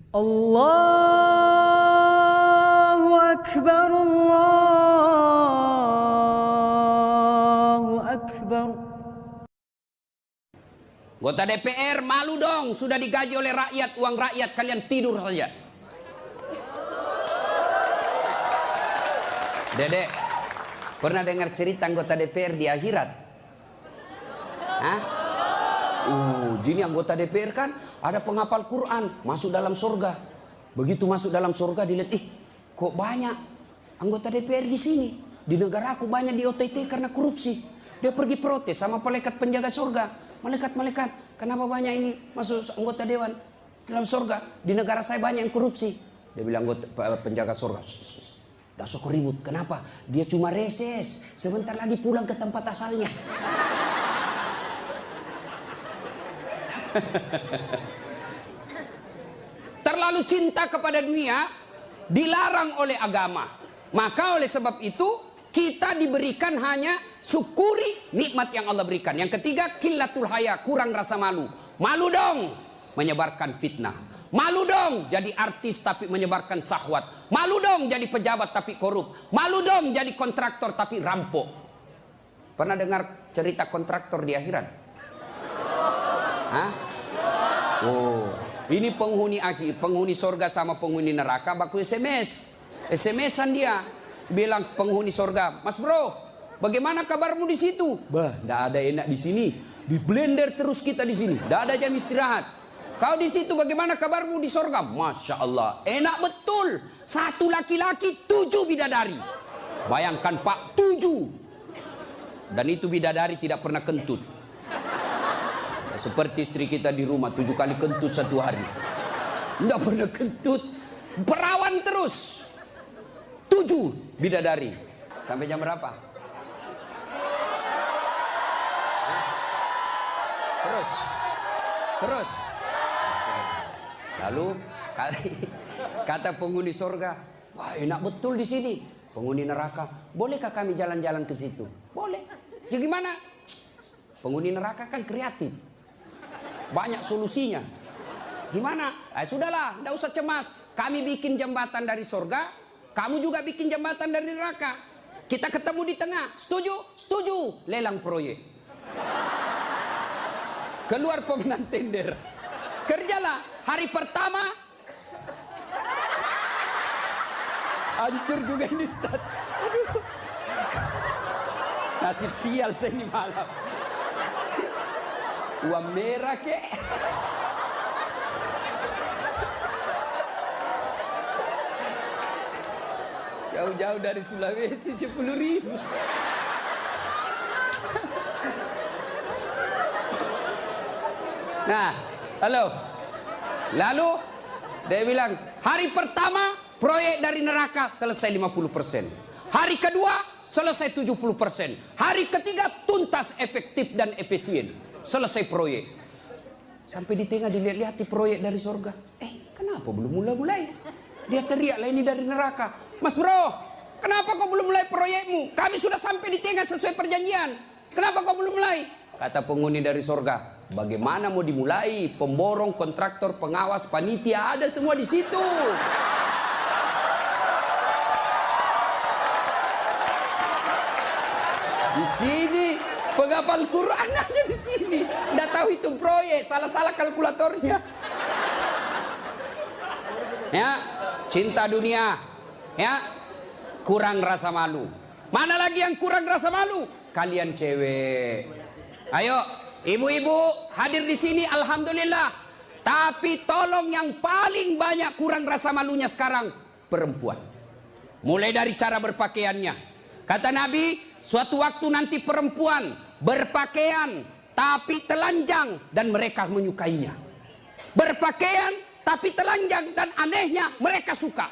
Allahu Akbar, Allahu Akbar. Anggota DPR malu dong, sudah digaji oleh rakyat, uang rakyat, kalian tidur saja. Dedek, pernah dengar cerita anggota DPR di akhirat? Hah? Jadi anggota DPR kan ada penghafal Quran, masuk dalam surga. Begitu masuk dalam surga dilihat, kok banyak anggota DPR di sini. Di negara aku banyak di OTT karena korupsi. Dia pergi protes sama malaikat penjaga surga. Malaikat, kenapa banyak ini masuk anggota dewan dalam surga? Di negara saya banyak yang korupsi. Dia bilang anggota penjaga surga, dah sok ribut. Kenapa? Dia cuma reses. Sebentar lagi pulang ke tempat asalnya. Terlalu cinta kepada dunia dilarang oleh agama. Maka oleh sebab itu kita diberikan hanya syukuri nikmat yang Allah berikan. Yang ketiga, qillatul haya, kurang rasa malu. Malu dong menyebarkan fitnah. Malu dong jadi artis tapi menyebarkan syahwat. Malu dong jadi pejabat tapi korup. Malu dong jadi kontraktor tapi rampok. Pernah dengar cerita kontraktor di akhirat? Hah? Ini penghuni akhir, penghuni surga sama penghuni neraka baku SMS-an dia. Bilang penghuni surga, "Mas bro, bagaimana kabarmu di situ?" "Bah, enggak ada enak di sini. Di blender terus kita di sini. Enggak ada jam istirahat." "Kau di situ bagaimana kabarmu di surga?" "Masya Allah, enak betul. 1 laki-laki, 7 bidadari." Bayangkan Pak, 7. Dan itu bidadari tidak pernah kentut. Seperti istri kita di rumah 7 kali kentut 1 hari. Enggak pernah kentut. Perawan terus. 7 bidadari. Sampai jam berapa? Terus. Lalu kata penghuni surga, "Wah, enak betul di sini." Penghuni neraka, "Bolehkah kami jalan-jalan ke situ?" "Boleh." "Ya gimana?" Penghuni neraka kan kreatif. Banyak solusinya. "Gimana?" Sudahlah, enggak usah cemas. Kami bikin jembatan dari surga, kamu juga bikin jembatan dari neraka. Kita ketemu di tengah. Setuju? Setuju. Lelang proyek. Keluar pemenang tender. Kerjalah. Hari pertama hancur juga ini, Ustaz. Aduh. Nasib sial saya ini malam. Uang merah kek. Jauh-jauh dari Sulawesi 10.000. Nah, lalu dia bilang, hari pertama proyek dari neraka selesai 50%. Hari kedua selesai 70%. Hari ketiga tuntas, efektif dan efisien. Selesai proyek. Sampai di tengah dilihat-lihat proyek dari surga. Kenapa belum mulai-mulai? Dia teriak, "Lah ini dari neraka." "Mas bro, kenapa kau belum mulai proyekmu? Kami sudah sampai di tengah sesuai perjanjian. Kenapa kau belum mulai?" Kata penghuni dari surga, "Bagaimana mau dimulai? Pemborong, kontraktor, pengawas, panitia ada semua di situ." Di sini penghafal Quran aja di sini. Nggak tahu hitung proyek, salah-salah kalkulatornya. Ya, cinta dunia. Ya, kurang rasa malu. Mana lagi yang kurang rasa malu? Kalian cewek. Ayo, ibu-ibu hadir di sini, alhamdulillah. Tapi tolong yang paling banyak kurang rasa malunya sekarang perempuan. Mulai dari cara berpakaiannya. Kata Nabi, suatu waktu nanti perempuan berpakaian tapi telanjang dan mereka menyukainya. Berpakaian tapi telanjang dan anehnya mereka suka.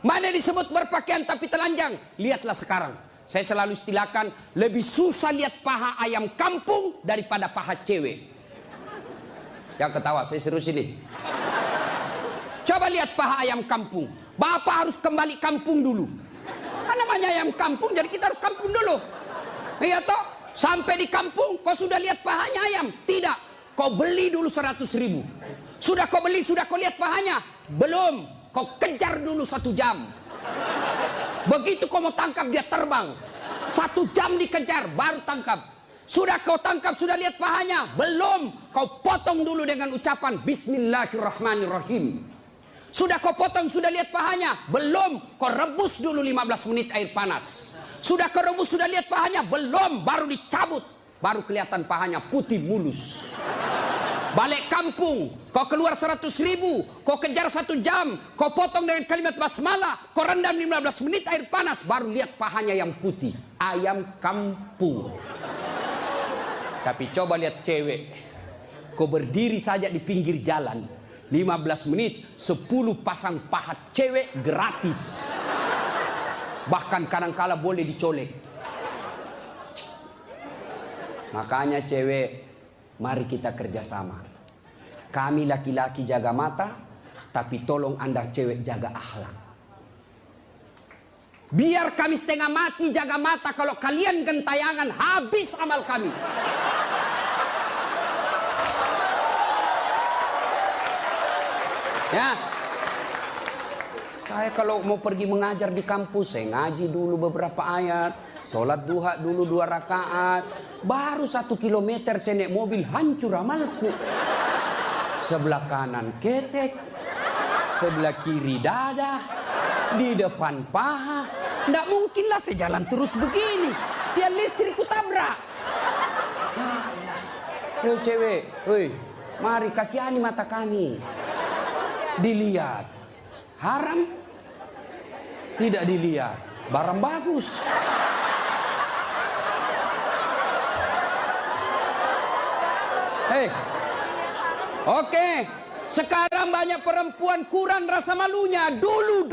Mana disebut berpakaian tapi telanjang? Lihatlah sekarang. Saya selalu istilahkan, lebih susah lihat paha ayam kampung daripada paha cewek. Yang ketawa, saya serius ini. Coba lihat paha ayam kampung. Bapak harus kembali kampung dulu. Namanya ayam kampung, jadi kita harus kampung dulu. Iya toh? Sampai di kampung, kau sudah lihat pahanya ayam? Tidak. kau beli dulu 100.000. Sudah kau beli, sudah kau lihat pahanya? Belum, kau kejar dulu 1 jam. Begitu kau mau tangkap dia terbang. 1 jam dikejar, baru tangkap. Sudah kau tangkap, sudah lihat pahanya? Belum, kau potong dulu dengan ucapan Bismillahirrahmanirrahim. Sudah kau potong, sudah lihat pahanya? Belum, kau rebus dulu 15 menit air panas. Sudah kau rebus, sudah lihat pahanya? Belum, baru dicabut. Baru kelihatan pahanya putih mulus. Balik kampung, kau keluar 100.000, kau kejar 1 jam, kau potong dengan kalimat basmalah, kau rendam 15 menit air panas, baru lihat pahanya yang putih. Ayam kampung. Tapi coba lihat cewek, kau berdiri saja di pinggir jalan, 15 menit, 10 pasang paha cewek gratis. Bahkan kadang-kala boleh dicolek. Makanya cewek, mari kita kerjasama. Kami laki-laki jaga mata, tapi tolong Anda cewek jaga akhlak. Biar kami setengah mati jaga mata, kalau kalian gentayangan habis amal kami. Ya, saya kalau mau pergi mengajar di kampus, saya ngaji dulu beberapa ayat, sholat duha dulu 2 rakaat, baru 1 kilometer saya naik mobil, hancur amalku. Sebelah kanan ketek, sebelah kiri dada, di depan paha. Nggak mungkinlah saya jalan terus begini, tiang listrik ku tabrak. Hei cewek, hei, mari kasihani mata kami. Dilihat haram, tidak dilihat barang bagus. Hei, oke, sekarang banyak perempuan kurang rasa malunya. Dulu.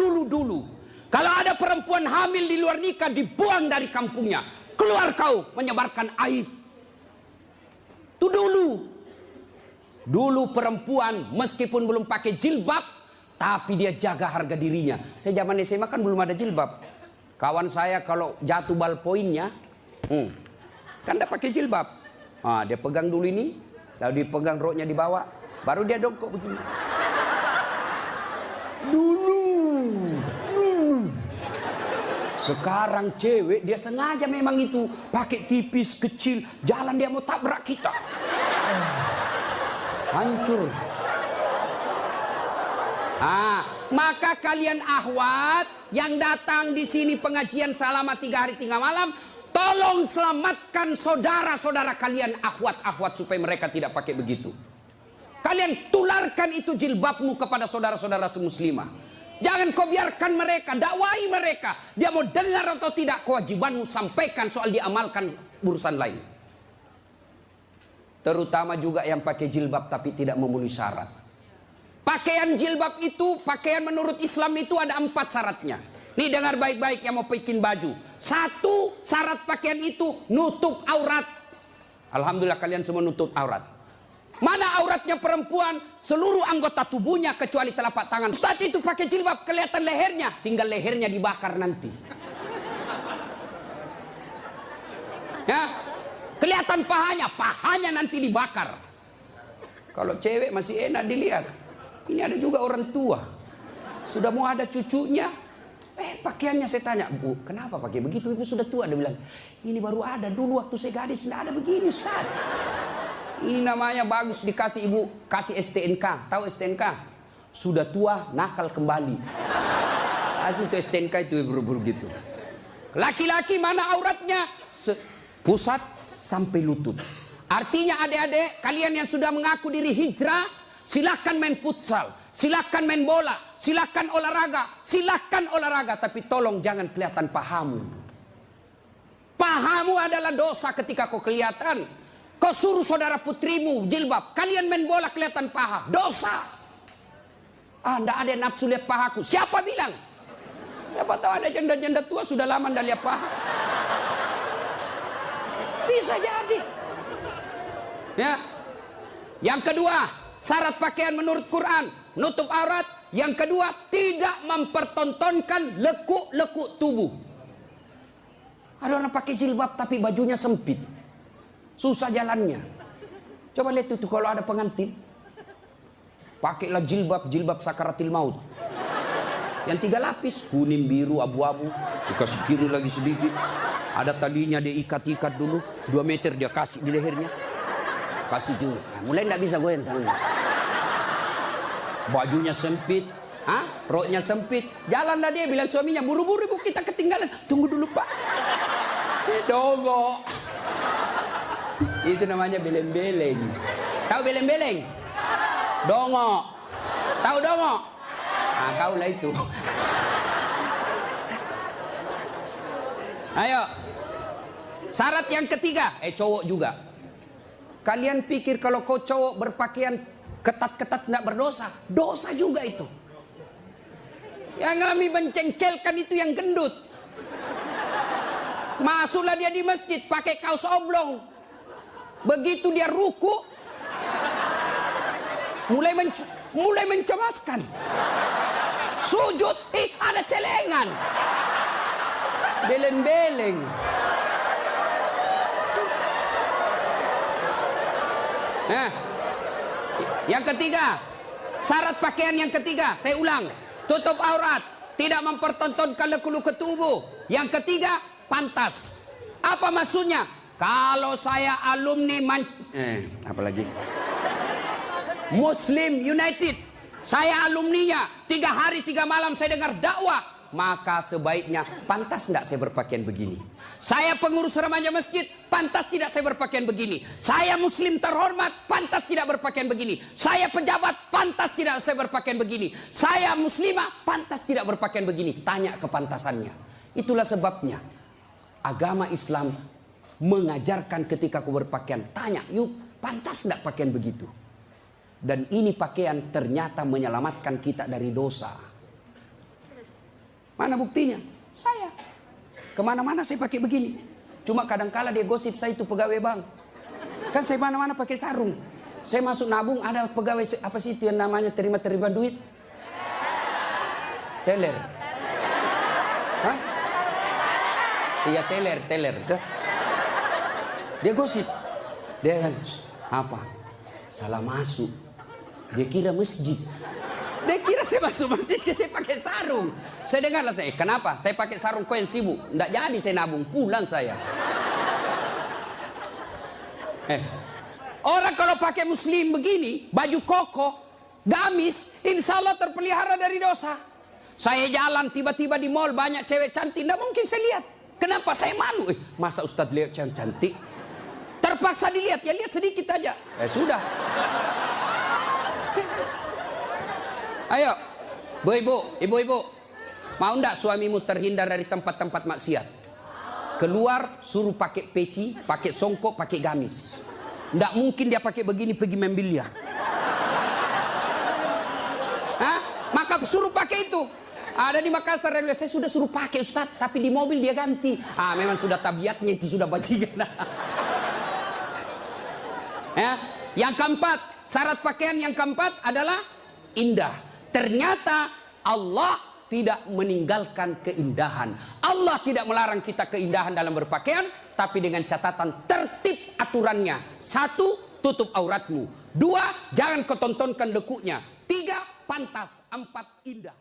Kalau ada perempuan hamil di luar nikah, dibuang dari kampungnya. Keluar kau menyebarkan aib. Itu dulu. Dulu perempuan meskipun belum pakai jilbab, tapi dia jaga harga dirinya. Saya zaman SMA kan belum ada jilbab. Kawan saya kalau jatuh ballpointnya, kan tidak pakai jilbab. Dia pegang dulu ini, lalu dipegang roknya di bawah, baru dia dongkok begini. Dulu. Sekarang cewek dia sengaja memang itu pakai tipis kecil, jalan dia mau tabrak kita. Hancur. Maka kalian akhwat yang datang di sini pengajian selama 3 hari 3 malam, tolong selamatkan saudara-saudara kalian akhwat-akhwat supaya mereka tidak pakai begitu. Kalian tularkan itu jilbabmu kepada saudara-saudara semuslimah. Jangan kau biarkan mereka, dakwai mereka. Dia mau dengar atau tidak, kewajibanmu sampaikan, soal diamalkan urusan lain. Terutama juga yang pakai jilbab tapi tidak memenuhi syarat. Pakaian jilbab itu, pakaian menurut Islam itu ada 4 syaratnya. Nih dengar baik-baik yang mau bikin baju. 1, syarat pakaian itu nutup aurat. Alhamdulillah kalian semua nutup aurat. Mana auratnya perempuan? Seluruh anggota tubuhnya kecuali telapak tangan. Saat itu pakai jilbab kelihatan lehernya, tinggal lehernya dibakar nanti. Ya, kelihatan pahanya nanti dibakar. Kalau cewek masih enak dilihat. Ini ada juga orang tua, sudah mau ada cucunya. Pakaiannya saya tanya, Bu, kenapa pakai begitu? Ibu sudah tua. Dia bilang, ini baru ada, dulu waktu saya gadis tidak ada begini, Ustaz. Ini namanya bagus dikasih ibu, kasih STNK. Tahu STNK? Sudah tua, nakal kembali. Kasih itu STNK itu buru-buru gitu. Laki-laki mana auratnya? Pusat sampai lutut. Artinya adik-adik, kalian yang sudah mengaku diri hijrah, silahkan main futsal, silahkan main bola, silahkan olahraga, tapi tolong jangan kelihatan pahamu. Pahamu adalah dosa ketika kau kelihatan. Kau suruh saudara putrimu jilbab, kalian main bola kelihatan paha, dosa. Nggak ada nafsu lihat pahaku. Siapa bilang? Siapa tahu ada janda-janda tua sudah lama nggak lihat paha. Bisa jadi. Ya. Yang kedua, syarat pakaian menurut Quran, nutup aurat. Yang kedua, tidak mempertontonkan lekuk-lekuk tubuh. Ada orang pakai jilbab tapi bajunya sempit. Susah jalannya. Coba lihat itu kalau ada pengantin. Pakailah jilbab sakaratil maut. Yang 3 lapis, kuning, biru, abu-abu. Dikasih kiri lagi sedikit. Ada talinya dia ikat-ikat dulu. 2 meter dia kasih di lehernya. Kasih juga. Nah, mulai tidak bisa goyang tangannya. Bajunya sempit. Roknya sempit. Jalanlah dia bilang suaminya, buru-buru ibu kita ketinggalan. Tunggu dulu pak. Dogo. Itu namanya beleng-beleng. Tahu beleng-beleng? Dongo. Tahu dongo? Nah, kaulah itu. Ayo. Syarat yang ketiga, cowok juga. Kalian pikir kalau kau cowok berpakaian ketat-ketat tidak berdosa? Dosa juga itu. Yang kami mencengkelkan itu yang gendut. Masuklah dia di masjid pakai kaos oblong. Begitu dia ruku, mulai mencemaskan. Sujud, ada celengan. Beleng-beleng. Nah, yang ketiga, syarat pakaian yang ketiga, saya ulang, tutup aurat, tidak mempertontonkan leku-leku tubuh. Yang ketiga, pantas. Apa maksudnya? Kalau saya alumni apalagi Muslim United, saya alumninya, 3 hari 3 malam saya dengar dakwah, maka sebaiknya pantas tidak saya berpakaian begini. Saya pengurus remaja masjid, pantas tidak saya berpakaian begini. Saya muslim terhormat, pantas tidak berpakaian begini. Saya pejabat, pantas tidak saya berpakaian begini. Saya muslimah, pantas tidak berpakaian begini. Tanya kepantasannya. Itulah sebabnya agama Islam mengajarkan ketika kau berpakaian, tanya, yuk pantas tidak pakaian begitu. Dan ini pakaian ternyata menyelamatkan kita dari dosa. Mana buktinya? Saya. Kemana-mana saya pakai begini. Cuma kadang-kala dia gosip saya itu pegawai bank. Kan saya mana-mana pakai sarung. Saya masuk nabung ada pegawai apa sih itu yang namanya terima-terima duit? Teller. Hah? Iya teller. Dia gosip. Dia apa? Salah masuk. Dia kira masjid. Dia kira saya masuk masjid, saya pakai sarung. Saya dengarlah saya, kenapa? Saya pakai sarung koin sibuk. Nggak jadi saya nabung, pulang saya. Orang kalau pakai muslim begini, baju koko, gamis, insya Allah terpelihara dari dosa. Saya jalan tiba-tiba di mall banyak cewek cantik, nggak mungkin saya lihat. Kenapa? Saya malu. Masa Ustadz lihat cewek cantik? Terpaksa dilihat, ya lihat sedikit aja. Sudah. Ayo, ibu-ibu, mau ndak suamimu terhindar dari tempat-tempat maksiat? Keluar, suruh pakai peci, pakai songkok, pakai gamis. Ndak mungkin dia pakai begini pergi main biliar. Maka suruh pakai itu. Ada di Makassar, saya sudah suruh pakai Ustaz, tapi di mobil dia ganti. Memang sudah tabiatnya itu sudah bajingan. Yang keempat, syarat pakaian yang keempat adalah indah. Ternyata Allah tidak meninggalkan keindahan. Allah tidak melarang kita keindahan dalam berpakaian, tapi dengan catatan tertib aturannya. 1, tutup auratmu. 2, jangan kau tontonkan lekunya. 3, pantas. 4, indah.